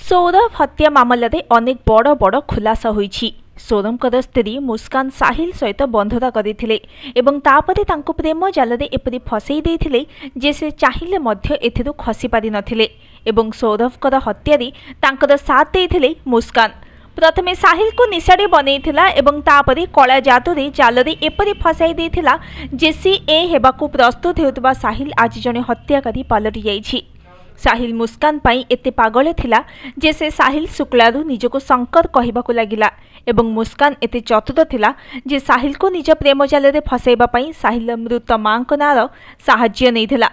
सौरभ हत्या मामलें अनेक बड़ बड़ खुलासा होईछि। सौरभकर स्त्री मुस्कान साहिल सहित बंधुता करथिले एवं तापरे तांको प्रेम जालरे एपरि फसई देथिले जे से चाहिले मध्य एथिरु खसी पारि नथिले एवं सौरभकर हत्यारे तांकर साथ देथिले मुस्कान। प्रथमे साहिल को निशाड़े बनैथिला एवं तापरे कला जादुरे जालरे एपरि फसाई देथिला जे सी ए हेबाकू प्रस्तुत हेउतबा साहिल आज जने हत्याकारी पलटि जाइछि। साहिल मुस्कान पाई एते पागल थिला जे से साहिल शुक्लारू निजको शंकर कहिबाकू लागिला एवं मुस्कान एते चतुर थिला जे साहिल को निज प्रेम जालरे फसाइबा पाई साहिल मृत मांको नार साहाय्य नैथिला।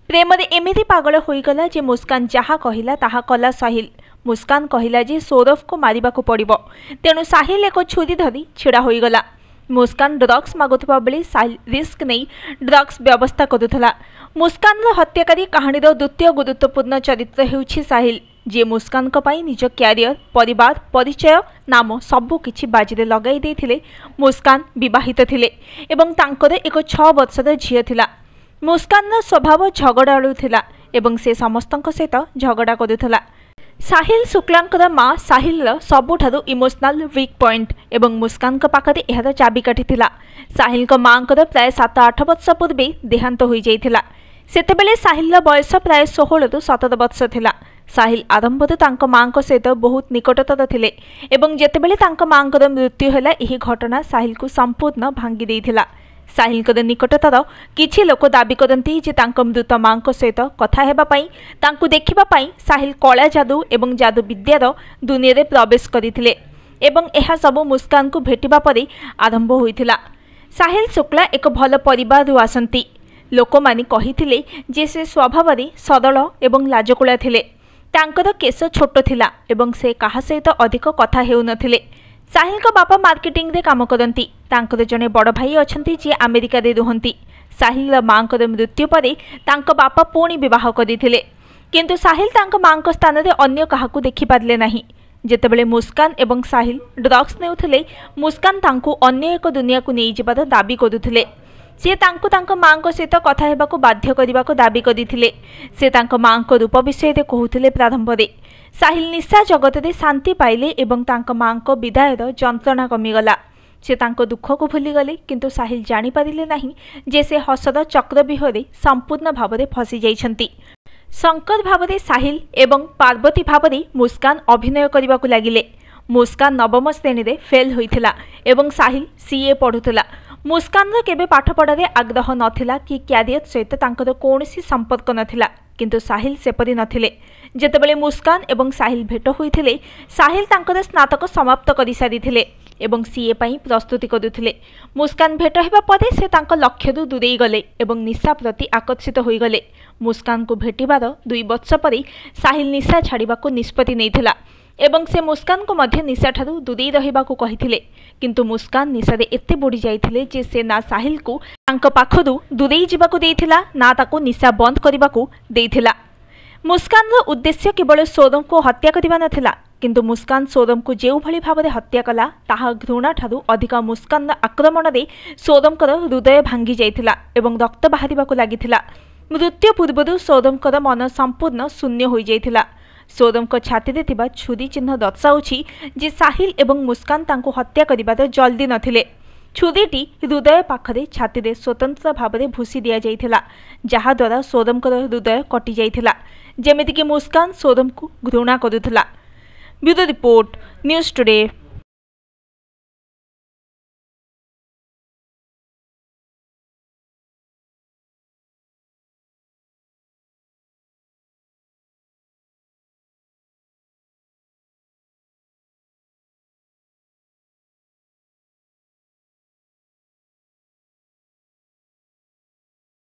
प्रेम रे एमिति पागल होईगला जे मुस्कान जहा कहिला ताहा कला साहिल। मुस्कान कहिला जे सौरभ को मारिबाकू पड़िबो, तेणु साहिल एक छुरी धरी छिड़ा होईगला। मुस्कान ड्रग्स मागुथबा बेले साहिल रिस्क नहीं ड्रग्स व्यवस्था करुथला। मुस्कान हत्याकारी कहानीर द्वितीय गुरुत्वपूर्ण चरित्र हेउछि साहिल, जे मुस्कान पई निज क्यारियर परिवार परिचय नाम सबुकिछि बाजीरे लगाई देथिले। मुस्कान विवाहित थिले एवं तांकर एक 6 वर्षर झियो थिला। मुस्कान स्वभाव झगड़ालु थिला एवं से समस्तक सहित झगड़ा करुथला। साहिल शुक्लांकर माँ साहिल सबुठारु इमोशनल वीक पॉइंट एवं मुस्कान पाखरे एहार चाबिकाठी थिला। साहिल माँकर प्राय 7-8 वर्ष पूर्वे देहांत हो जाइथिला। सेतेबेले साहिल बयस प्राय 16 रु 17 वर्ष थिला। साहिल आरंभरू तांको माँक सहित बहुत निकटतर थिले एवं जेतेबेले तांको माँकर मृत्यु होला एही घटना साहिल को संपूर्ण भांगी देइथिला। साहिल निकटतर किछि लोक दाबी करती जे तांको मृत माँक सहित कथा हेबा पई तांको देखिबा पई साहिल कला जादू एवं जादू विद्यार दुनिया रे प्रवेश करिथिले एवं एहा सब मुस्कान को भेटिबा परे आरंभ होइथिला। साहिल शुक्ला एक भल परिवार आसंती। लोक माने कहिथिले जे से स्वभाव रे सरल एवं लाजकुला थिले। तांकर केस छोट थिला एवं से काहा सहित अधिक कथा हेउ नथिले। साहिल को बापा मार्केटिंग रे काम करती। तांकर जने बड़ भाई अछंती जे अमेरिका रे रुहंती। साहिल मांकर मृत्यु परे तांको बापा पुणी विवाह करिथिले, किंतु साहिल तांको मांक स्थान रे अन्य काहाकू देखि पारले नाही। जेतेबेले मुस्कान एवं साहिल ड्रग्स नेउथिले, मुस्कान तांको अन्य एक दुनिया को नै जिबार दाबी करुथिले। से तांको तांको मांक सहित कथा हेबाकू बाध्य करिबाकू दाबी करिथिले। से तांको मांक रूप विषय रे कहुथिले। प्रारंभ रे साहिल निशा जगत रे शांति पाइले एवं तांको मांक विदायर जंत्रणा कमिगला। से तांको दुख को भूली गले, किंतु साहिल जानि पारिले नाही जे से हसद चक्रव्यूहरे संपूर्ण भावरे फसी जाइछंती। शंकर भावरे साहिल एवं पार्वती भावरे मुस्कान अभिनय करिबाकू लागिले। मुस्कान नवम श्रेणी रे फेल होइथिला एवं साहिल सीए पढुथिला। मुस्कान केबे पाठपढ़ारे आग्रह नथिला कि क्यारियर सहित तांकर कोनोसी संपर्क नथिला, किंतु साहिल सेपरि नथिले। जेतेबेले मुस्कान एवं साहिल भेट होइथिले, साहिल तांकर स्नातक समाप्त करि सारिथिले एवं सीए पई प्रस्तुति करुथिले। मुस्कान भेट हेबा परे से तांकर लक्ष्यरू दूरेई गले एवं निशा प्रति आकर्षित होई गले। मुस्कान को भेटिबार 2 वर्ष परे साहिल निशा छाड़िबाकू निष्पत्ति नैथिला एवं से मुस्कान को मध्य निशा ठारू दूरेई रहिबाकू कहिथिले, किंतु मुस्कान निशारे एते बुड़ी जाइथिले जे से ना साहिल को तांको पाखरू दूरेई जिबाकू देइथिला ना ताको निशा बंद करिबाकू देइथिला। मुस्कान उद्देश्य केवल सौरभ को हत्या करिबा नथिला, किंतु मुस्कान सौरभ को जेउ भली भाबरे हत्या कला ताहा घृणा ठारू अधिक मुस्कान आक्रमण रे सौरभकर हृदय भांगी जाइथिला एवं रक्त बाहरिबाकू लागिथिला। मृत्यु पूर्वरु सौरभकर मन संपूर्ण शून्य होई जाइथिला। सौरभ छाती रे थिबा छुरी चिन्ह दर्शाउछि जे साहिल एवं मुस्कान तांको हत्या करिबार जल्दी नथिले। छुरीटी हृदय पाखरे छाती रे स्वतंत्र भावरे भूसी दिया जाइथिला, जहा द्वारा सौरभकर हृदय कटि जाइथिला, जेमिति कि मुस्कान सौरभ को घृणा करुथिला। Bureau report, news today.